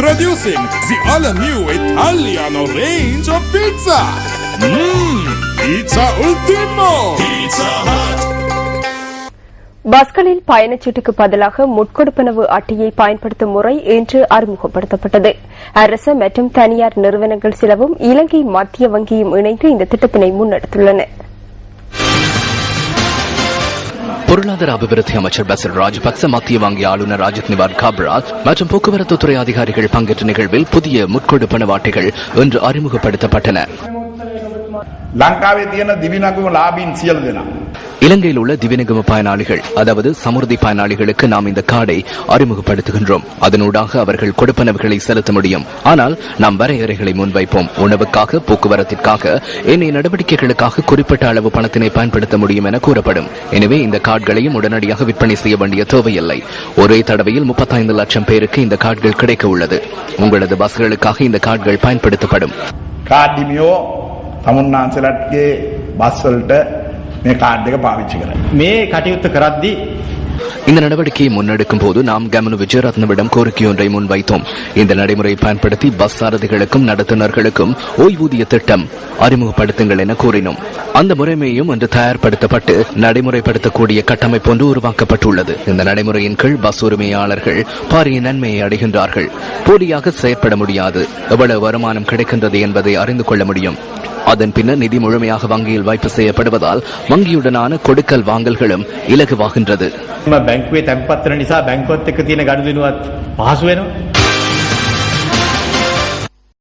Introducing the all-new Italiano range of pizza. Pizza Ultimo. Pizza Hut. பஸ்களில் பயணச்சீட்டுக்கு பதிலாக முட்கொடுப்பனவு அட்டையை பயன்படுத்தும் முறை இன்று அறிமுகப்படுத்தப்பட்டது. அரசு மற்றும் தனியார் நிறுவனங்கள் சிலவும் இலங்கை மத்திய வங்கியும் இணைந்து இந்த திட்டத்தினை முன்னெடுத்துள்ளன. பொருளாதார அபிவிருத்தி அமைச்சர் பசில் ராஜபக்ச, மத்திய வங்கி ஆளுநர் ராஜித் நிவார் காப்ரா மற்றும் போக்குவரத்து துறை அதிகாரிகள் பங்கேற்ற நிகழ்வில் புதிய முட்கொடுப்பனவு அட்டைகள் இன்று அறிமுகப்படுத்தப்பட்டன. இலங்கையில் உள்ள திவிநகம பயனாளிகள், அதாவது சமுர்தி பயனாளிகளுக்கு நாம் இந்த கார்டை அறிமுகப்படுத்துகின்றோம். அதனூடாக அவர்கள் கொடுப்பனவுகளை செலுத்த முடியும். ஆனால் நாம் வரையறைகளை முன்வைப்போம். உணவுக்காக, போக்குவரத்திற்காக, ஏனைய நடவடிக்கைகளுக்காக குறிப்பிட்ட அளவு பணத்தினை பயன்படுத்த முடியும் என கூறப்படும். எனவே இந்த கார்டுகளையும் உடனடியாக விற்பனை செய்ய வேண்டிய தேவையில்லை. ஒரே தடவையில் 35 லட்சம் பேருக்கு இந்த கார்டுகள் கிடைக்க உள்ளது. உங்களது பஸ்களுக்காக இந்த கார்டுகள் பயன்படுத்தப்படும். තමුන්නාන්සලට්ගේ බස්වලට මේ කාඩ් එක පාවිච්චි කරන්න. මේ කටයුත්ත කරද්දී இந்த நடவடிக்கையை முன்னெடுக்கும் போது நாம் கமனு விஜயரத்னவிடம் கோரிக்கை ஒன்றை முன்வைத்தோம். இந்த நடைமுறையை பயன்படுத்தி பஸ் சாரதிகளுக்கும் நடத்துனர்களுக்கும் ஓய்வூதிய திட்டம் அறிமுகப்படுத்துங்கள் என கூறினோம். அந்த முறைமையும் இன்று தயார்படுத்தப்பட்டு நடைமுறைப்படுத்தக்கூடிய கட்டமைப்பு ஒன்று உருவாக்கப்பட்டுள்ளது. இந்த நடைமுறையின் கீழ் பஸ் உரிமையாளர்கள் பாரிய நன்மையை அடைகின்றார்கள். போலியாக செயற்பட முடியாது. எவ்வளவு வருமானம் கிடைக்கின்றது என்பதை அறிந்து கொள்ள முடியும். அதன் பின்னர் நிதி முழுமையாக வங்கியில் வைப்பு செய்யப்படுவதால் வங்கியுடனான கொடுக்கல் வாங்கல்களும் இலகுவாகின்றது. බැංකුවේ තැන්පත් කරන නිසා බැංකුවත් එක්ක තියෙන ගනුදෙනුවත් පහසු වෙනවා.